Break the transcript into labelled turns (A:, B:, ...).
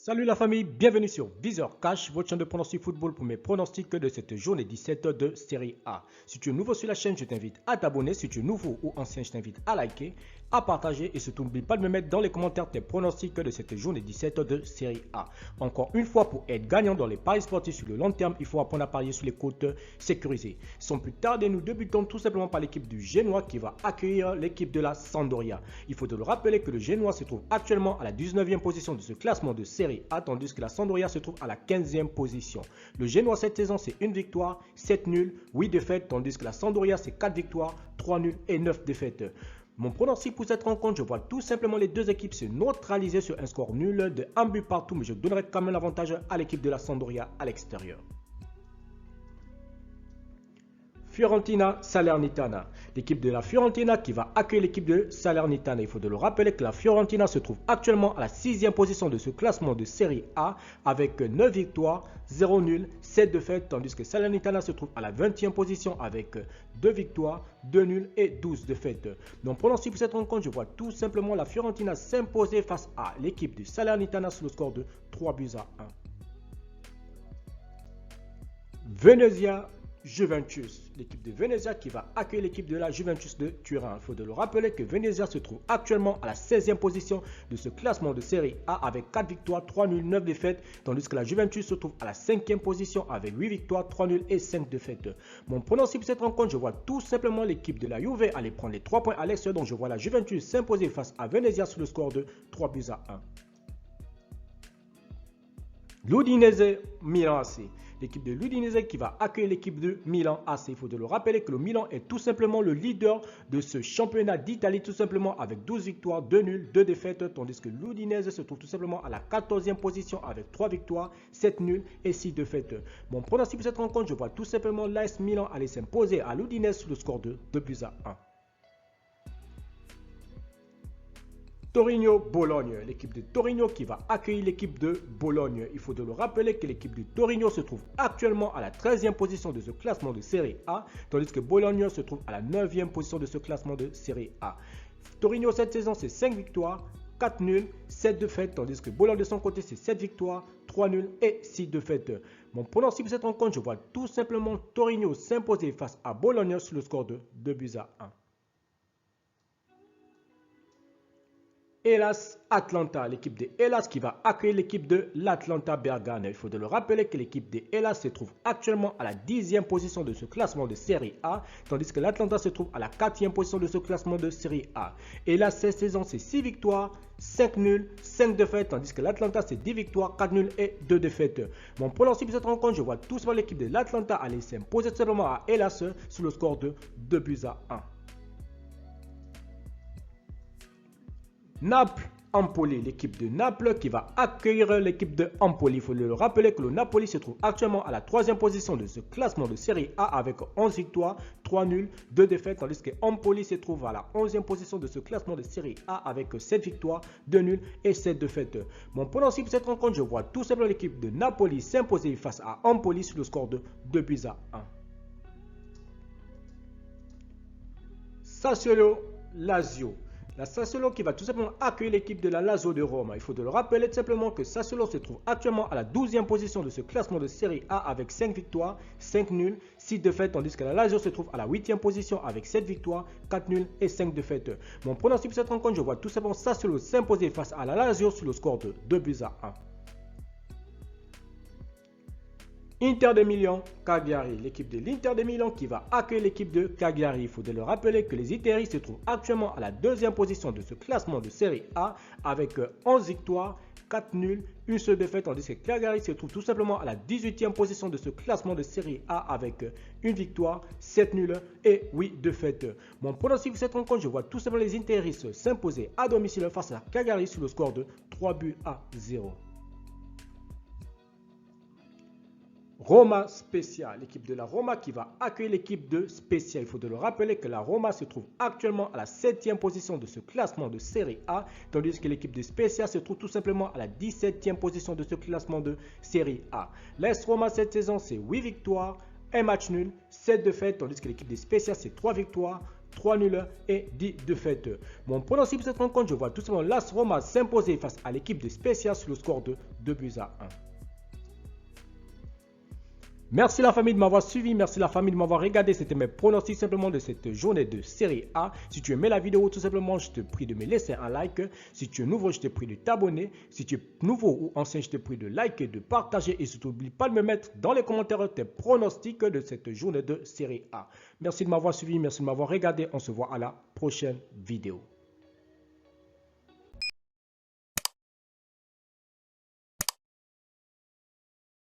A: Salut la famille, bienvenue sur Viseur Cash, votre chaîne de pronostic football pour mes pronostics de cette journée 17 de Série A. Si tu es nouveau sur la chaîne, je t'invite à t'abonner. Si tu es nouveau ou ancien, je t'invite à liker, à partager et surtout n'oublie pas de me mettre dans les commentaires tes pronostics de cette journée 17 de Série A. Encore une fois, pour être gagnant dans les paris sportifs sur le long terme, il faut apprendre à parier sur les cotes sécurisées. Sans plus tarder, nous débutons tout simplement par l'équipe du Génois qui va accueillir l'équipe de la Sampdoria. Il faut te le rappeler que le Génois se trouve actuellement à la 19e position de ce classement de Série A, tandis que la Sampdoria se trouve à la 15e position. Le Génois cette saison, c'est une victoire, 7 nuls, 8 défaites, tandis que la Sampdoria, c'est 4 victoires, 3 nuls et 9 défaites. Mon pronostic pour cette rencontre, je vois tout simplement les deux équipes se neutraliser sur un score nul de 1 but partout, mais je donnerai quand même l'avantage à l'équipe de la Sampdoria à l'extérieur. Fiorentina Salernitana. L'équipe de la Fiorentina qui va accueillir l'équipe de Salernitana. Il faut de le rappeler que la Fiorentina se trouve actuellement à la 6e position de ce classement de Série A avec 9 victoires, 0 nuls, 7 défaites, tandis que Salernitana se trouve à la 20e position avec 2 victoires, 2 nuls et 12 défaites. Donc pronostic pour cette rencontre, je vois tout simplement la Fiorentina s'imposer face à l'équipe de Salernitana sur le score de 3 buts à 1. Venezia Juventus, l'équipe de Venezia qui va accueillir l'équipe de la Juventus de Turin. Il faut de le rappeler que Venezia se trouve actuellement à la 16e position de ce classement de Série A avec 4 victoires, 3 nuls, 9 défaites, tandis que la Juventus se trouve à la 5e position avec 8 victoires, 3 nuls et 5 défaites. Mon pronostic pour cette rencontre, je vois tout simplement l'équipe de la Juve aller prendre les 3 points à l'extérieur, donc je vois la Juventus s'imposer face à Venezia sur le score de 3 buts à 1. L'Udinese Milan AC. L'équipe de l'Udinese qui va accueillir l'équipe de Milan AC. Il faut de le rappeler que le Milan est tout simplement le leader de ce championnat d'Italie, tout simplement avec 12 victoires, 2 nuls, 2 défaites, tandis que l'Udinese se trouve tout simplement à la 14e position avec 3 victoires, 7 nuls et 6 défaites. Mon pronostic pour cette rencontre, je vois tout simplement l'AS Milan aller s'imposer à l'Udinese sur le score de 2 buts à 1. Torino-Bologne, l'équipe de Torino qui va accueillir l'équipe de Bologne. Il faut de le rappeler que l'équipe de Torino se trouve actuellement à la 13e position de ce classement de Série A, tandis que Bologne se trouve à la 9e position de ce classement de Série A. Torino cette saison, c'est 5 victoires, 4 nuls, 7 défaites, tandis que Bologne de son côté, c'est 7 victoires, 3 nuls et 6 défaites. Mon pronostic pour cette rencontre, je vois tout simplement Torino s'imposer face à Bologne sur le score de 2 buts à 1. Hellas Atlanta, l'équipe de Hellas qui va accueillir l'équipe de l'Atlanta Bergame. Il faut de le rappeler que l'équipe de Hellas se trouve actuellement à la 10e position de ce classement de Série A, tandis que l'Atlanta se trouve à la 4e position de ce classement de Série A. Hellas cette saison, c'est 6 victoires, 5 nuls, 5 défaites, tandis que l'Atlanta, c'est 10 victoires, 4 nuls et 2 défaites. Mon pronostic pour cette rencontre, je vois tout simplement l'équipe de l'Atlanta aller s'imposer simplement à Hellas sur le score de 2 buts à 1. Naples-Empoli, l'équipe de Naples qui va accueillir l'équipe de Empoli. Il faut le rappeler que le Napoli se trouve actuellement à la 3e position de ce classement de Série A avec 11 victoires, 3 nuls, 2 défaites, tandis que Empoli se trouve à la 11e position de ce classement de Série A avec 7 victoires, 2 nuls et 7 défaites. Mon pronostic pour cette rencontre, je vois tout simplement l'équipe de Napoli s'imposer face à Empoli sur le score de 2 buts à 1. Sassuolo-Lazio. La Sassuolo qui va tout simplement accueillir l'équipe de la Lazio de Rome. Il faut de le rappeler tout simplement que Sassuolo se trouve actuellement à la 12e position de ce classement de Série A avec 5 victoires, 5 nuls, 6 défaites, tandis que la Lazio se trouve à la 8e position avec 7 victoires, 4 nuls et 5 défaites. Mon pronostic pour cette rencontre, je vois tout simplement Sassuolo s'imposer face à la Lazio sur le score de 2 buts à 1. Inter de Milan, Cagliari, l'équipe de l'Inter de Milan qui va accueillir l'équipe de Cagliari. Il faut de le rappeler que les Italiens se trouvent actuellement à la 2e position de ce classement de Série A avec 11 victoires, 4 nuls, une seule défaite, tandis que Cagliari se trouve tout simplement à la 18e position de ce classement de Série A avec une victoire, 7 nuls et 8 défaites. Mon pronostic pour cette rencontre, je vois tout simplement les Interistes s'imposer à domicile face à Cagliari sur le score de 3 buts à 0. Roma Spezia, l'équipe de la Roma qui va accueillir l'équipe de Spezia. Il faut de le rappeler que la Roma se trouve actuellement à la 7e position de ce classement de Série A, tandis que l'équipe de Spezia se trouve tout simplement à la 17e position de ce classement de Série A. L'AS Roma cette saison, c'est 8 victoires, 1 match nul, 7 défaites, tandis que l'équipe de Spezia, c'est 3 victoires, 3 nuls et 10 défaites. Mon pronostic pour cette rencontre, je vois tout simplement l'AS Roma s'imposer face à l'équipe de Spezia sur le score de 2-1. Merci la famille de m'avoir suivi, merci la famille de m'avoir regardé. C'était mes pronostics simplement de cette journée de Série A. Si tu aimais la vidéo, tout simplement, je te prie de me laisser un like. Si tu es nouveau, je te prie de t'abonner. Si tu es nouveau ou ancien, je te prie de liker, de partager et surtout n'oublie pas de me mettre dans les commentaires tes pronostics de cette journée de Série A. Merci de m'avoir suivi, merci de m'avoir regardé. On se voit à la prochaine vidéo.